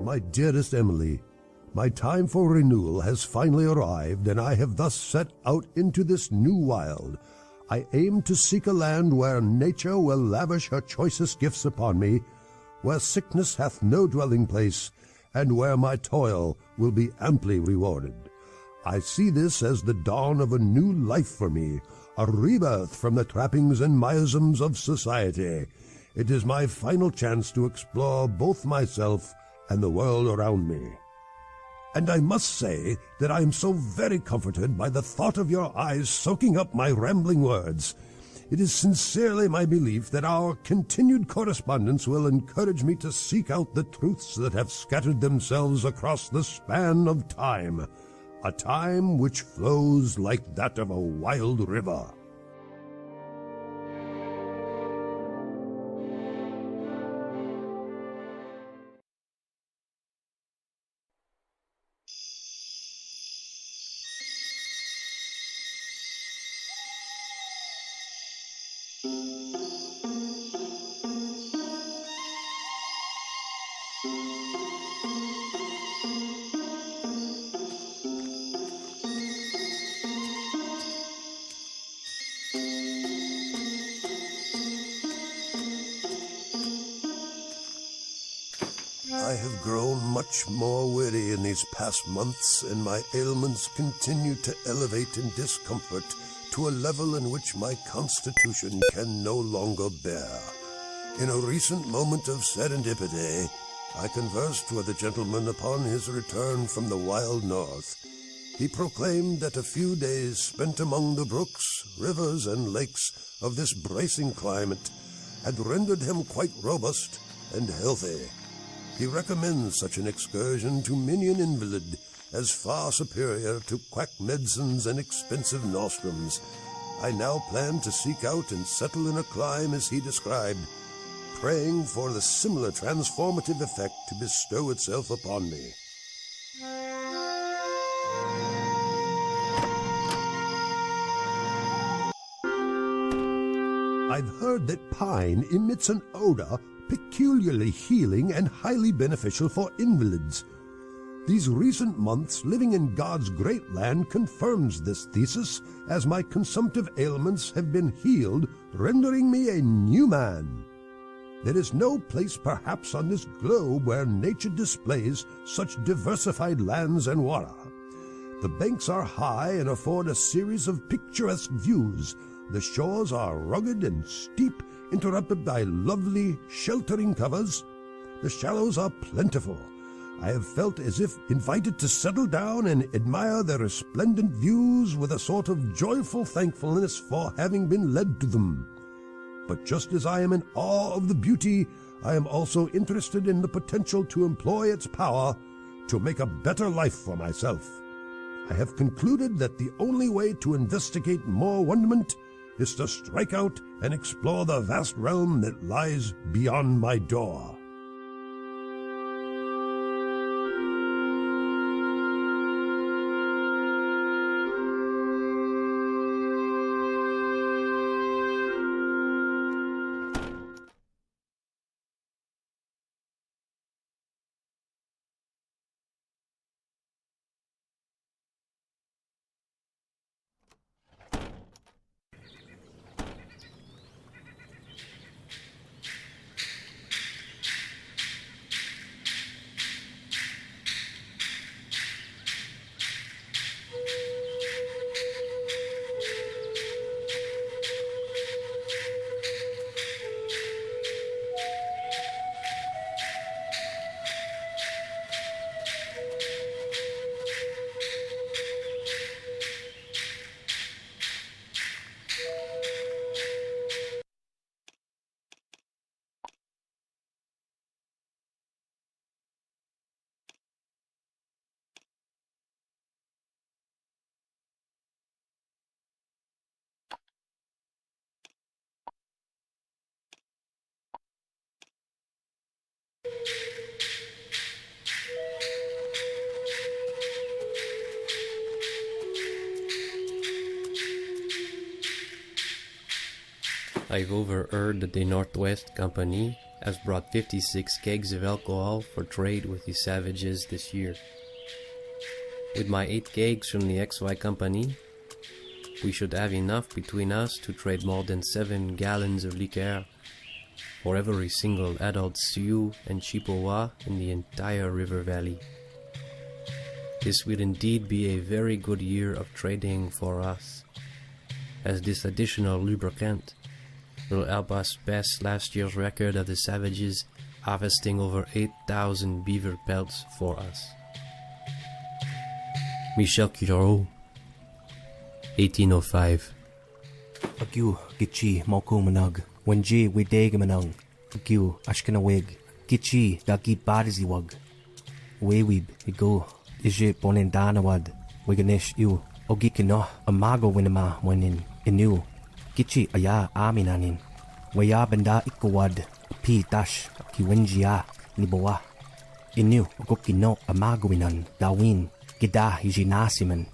My dearest Emily, my time for renewal has finally arrived, and I have thus set out into this new wild. I aim to seek a land where nature will lavish her choicest gifts upon me, where sickness hath no dwelling place, and where my toil will be amply rewarded. I see this as the dawn of a new life for me, a rebirth from the trappings and miasms of society. It is my final chance to explore both myself and the world around me. And I must say that I am so very comforted by the thought of your eyes soaking up my rambling words. It is sincerely my belief that our continued correspondence will encourage me to seek out the truths that have scattered themselves across the span of time, a time which flows like that of a wild river. I have grown much more weary in these past months, and my ailments continue to elevate in discomfort to a level in which my constitution can no longer bear. In a recent moment of serendipity, I conversed with a gentleman upon his return from the wild north. He proclaimed that a few days spent among the brooks, rivers, and lakes of this bracing climate had rendered him quite robust and healthy. He recommends such an excursion to many an invalid as far superior to quack medicines and expensive nostrums. I now plan to seek out and settle in a clime as he described, praying for the similar transformative effect to bestow itself upon me. I've heard that pine emits an odor peculiarly healing and highly beneficial for invalids. These recent months living in God's great land confirms this thesis, as my consumptive ailments have been healed, rendering me a new man. There is no place perhaps on this globe where nature displays such diversified lands and water. The banks are high and afford a series of picturesque views. The shores are rugged and steep, interrupted by lovely, sheltering covers. The shallows are plentiful. I have felt as if invited to settle down and admire the resplendent views with a sort of joyful thankfulness for having been led to them. But just as I am in awe of the beauty, I am also interested in the potential to employ its power to make a better life for myself. I have concluded that the only way to investigate more wonderment is to strike out and explore the vast realm that lies beyond my door. I've overheard that the Northwest Company has brought 56 kegs of alcohol for trade with the savages this year. With my 8 kegs from the XY company, we should have enough between us to trade more than 7 gallons of liquor for every single adult Sioux and Chippewa in the entire river valley. This will indeed be a very good year of trading for us, as this additional lubricant will help us pass last year's record of the savages harvesting over 8,000 beaver pelts for us. Michel Cureau, 1805. Agu gichi mokumanug wenji widegamanung agu ashkanawig gichi dagi badiziwag wewib igo ije bonendanawad wiganish you ogikino amago winama wenin inu gichi aya aminanin waya benda ikawad pi dash kiwenjia niboa inu ogokino amago winan dawin gida hijinasiman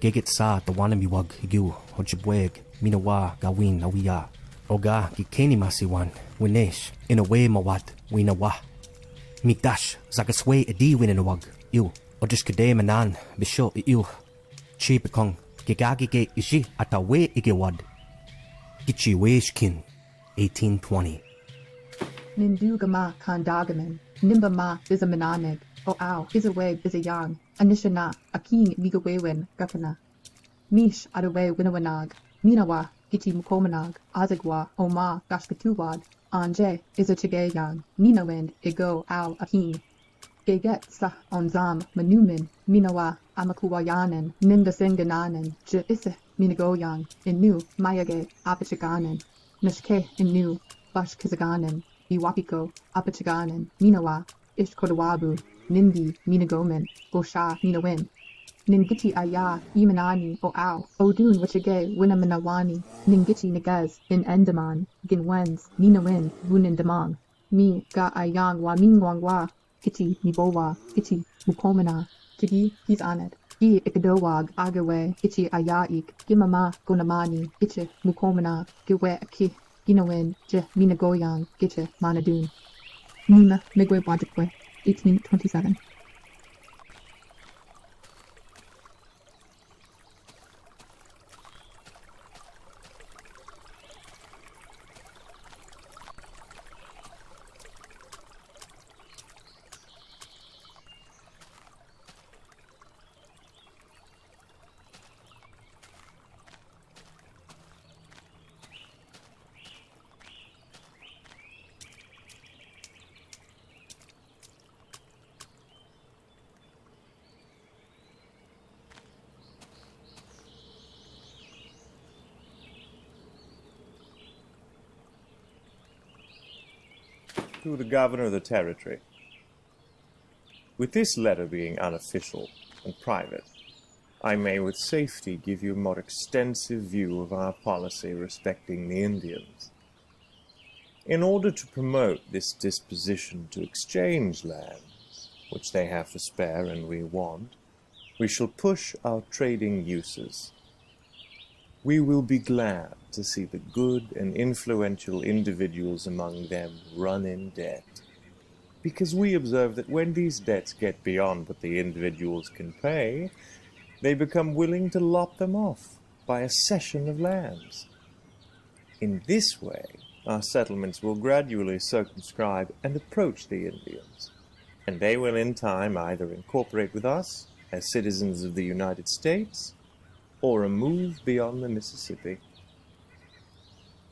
Gigit sa tawanamiwag higu hojibweg minawa gawin awiya oga gikeni masiwan winesh in a way mawat winawa mikdash zagaswe edi winawag iu odiskade manan bisho iu chipikong gigagige ishi atawe igewad gichi weshkin 1820 Nindugama kandagaman nimbama bizamananeg o ow izaweg bizayang Anishana, Aking Migawewen, Gakana. Mish Adawe Winawanag, Minawa, Gichi Mukomanag, Azagwa, Oma, Gashkatuwad, Anje, Izachagayang, Ninawind, Igo, Al, Aking. Geget Sah Onzam, Manumin, Minawa, Amakuwayanan, Nindasingananan, Je Isse, Minagoyang, Inu, Mayage, Apachaganan, Nishke, Inu, Bashkizaganan, Iwapiko, Apachaganan, Minawa, Ishkodawabu, Nindi, Minagomen, Gosha, Minawin, Ningichi Aya, Imanani, O Ow, Odun, Wachage, Winamanawani, Ningichi Nagaz, In Endaman, Ginwens, Minawin, Wunindamang, Mi, Ga Ayang, Wa Mingwangwa, Gichi, Nibowa, Gichi, Mukomana, Jigi, he's on it. Gi Ikadowag, Agawe, Gichi Ayaik, Gimama, Gonamani, Gichi, Mukomana, Giwe Aki, Ginawin, Je, Minagoyang, Gichi, Manadun. Nima, Migwe Wajikwe. 1827. To the governor of the territory. With this letter being unofficial and private, I may with safety give you a more extensive view of our policy respecting the Indians. In order to promote this disposition to exchange lands, which they have to spare and we want, we shall push our trading uses. We will be glad to see the good and influential individuals among them run in debt, because we observe that when these debts get beyond what the individuals can pay, they become willing to lop them off by a cession of lands. In this way, our settlements will gradually circumscribe and approach the Indians, and they will in time either incorporate with us as citizens of the United States or a move beyond the Mississippi.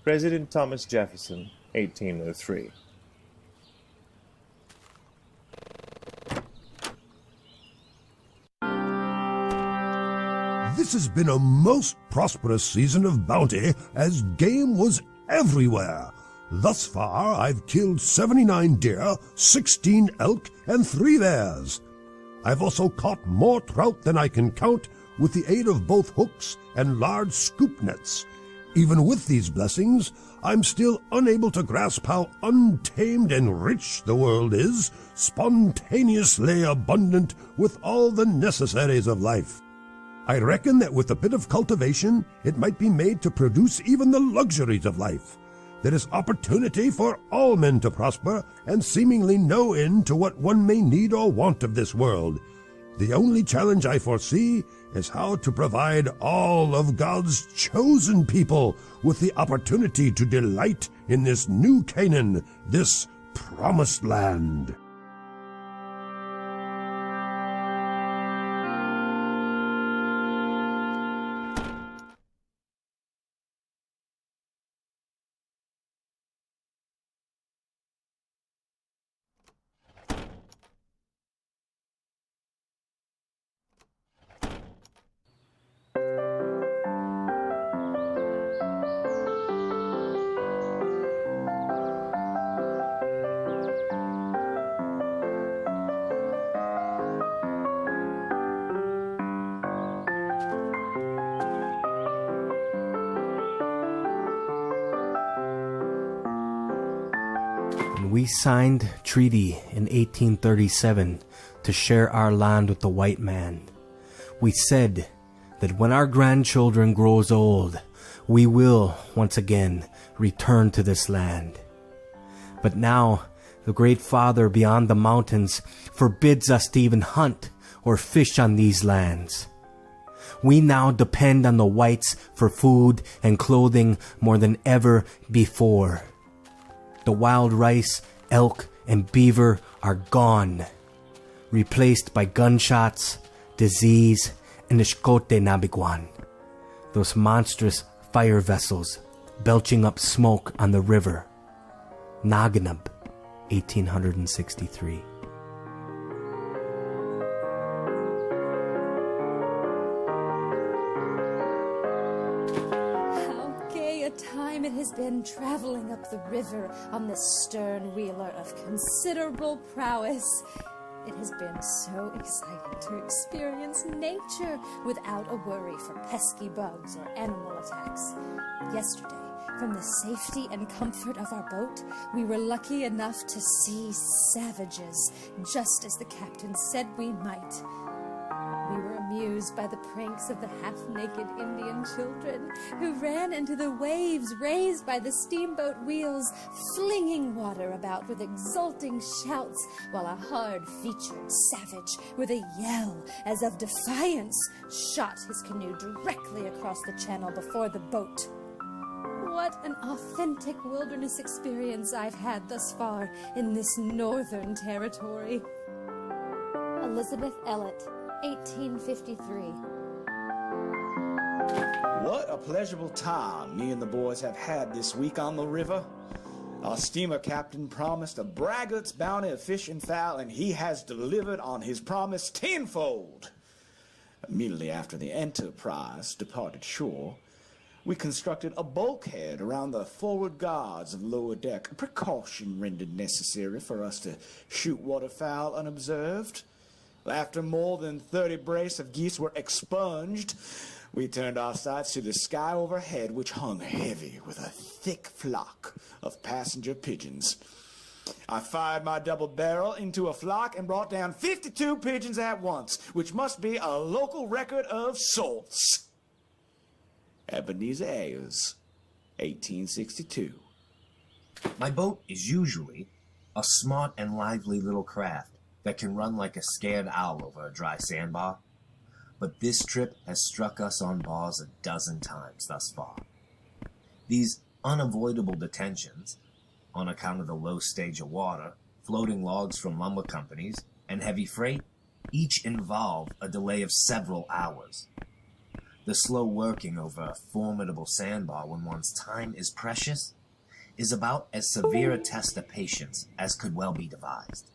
President Thomas Jefferson, 1803. This has been a most prosperous season of bounty, as game was everywhere. Thus far, I've killed 79 deer, 16 elk, and 3 bears. I've also caught more trout than I can count, with the aid of both hooks and large scoop nets. Even with these blessings, I'm still unable to grasp how untamed and rich the world is, spontaneously abundant with all the necessaries of life. I reckon that with a bit of cultivation, it might be made to produce even the luxuries of life. there is opportunity for all men to prosper, and seemingly no end to what one may need or want of this world. The only challenge I foresee is how to provide all of God's chosen people with the opportunity to delight in this new Canaan, this promised land. We signed treaty in 1837 to share our land with the white man. We said that when our grandchildren grows old, we will once again return to this land. But now the great Father beyond the mountains forbids us to even hunt or fish on these lands. We now depend on the whites for food and clothing more than ever before. The wild rice, elk, and beaver are gone, replaced by gunshots, disease, and Ishkote Nabiguan, those monstrous fire vessels belching up smoke on the river. Naganab, 1863. It has been traveling up the river on this stern wheeler of considerable prowess. It has been so exciting to experience nature without a worry for pesky bugs or animal attacks. Yesterday, from the safety and comfort of our boat, we were lucky enough to see savages, just as the captain said we might. We were amused by the pranks of the half-naked Indian children who ran into the waves raised by the steamboat wheels, flinging water about with exulting shouts, while a hard-featured savage, with a yell as of defiance, shot his canoe directly across the channel before the boat. What an authentic wilderness experience I've had thus far in this northern territory. Elizabeth Elliott, 1853. What a pleasurable time me and the boys have had this week on the river. Our steamer captain promised a braggart's bounty of fish and fowl, and he has delivered on his promise tenfold. Immediately after the Enterprise departed shore, we constructed a bulkhead around the forward guards of the lower deck, a precaution rendered necessary for us to shoot waterfowl unobserved. After more than 30 brace of geese were expunged, we turned our sights to the sky overhead, which hung heavy with a thick flock of passenger pigeons. I fired my double barrel into a flock and brought down 52 pigeons at once, which must be a local record of sorts. Ebenezer Ayers, 1862. My boat is usually a smart and lively little craft that can run like a scared owl over a dry sandbar, but this trip has struck us on bars a dozen times thus far. These unavoidable detentions, on account of the low stage of water, floating logs from lumber companies, and heavy freight, each involve a delay of several hours. The slow working over a formidable sandbar when one's time is precious is about as severe a test of patience as could well be devised.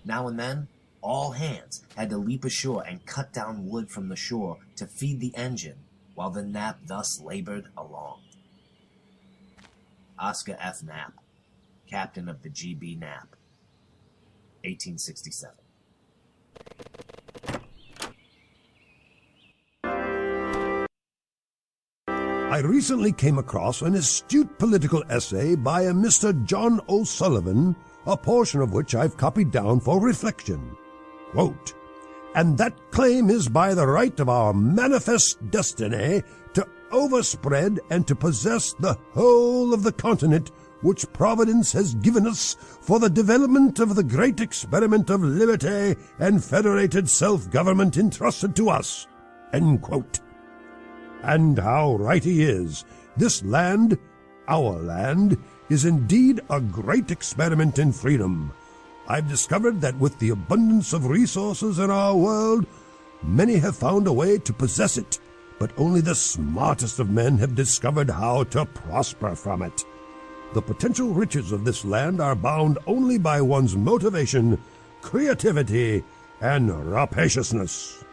Now and then, all hands had to leap ashore and cut down wood from the shore to feed the engine while the Knapp thus labored along. Oscar F. Knapp, captain of the G.B. Knapp, 1867. I recently came across an astute political essay by a Mr. John O'Sullivan, a portion of which I've copied down for reflection. Quote, "And that claim is by the right of our manifest destiny to overspread and to possess the whole of the continent which Providence has given us for the development of the great experiment of liberty and federated self-government entrusted to us." End quote. And how right he is. This land, our land, is indeed a great experiment in freedom. I've discovered that with the abundance of resources in our world, many have found a way to possess it, but only the smartest of men have discovered how to prosper from it. The potential riches of this land are bound only by one's motivation, creativity, and rapaciousness.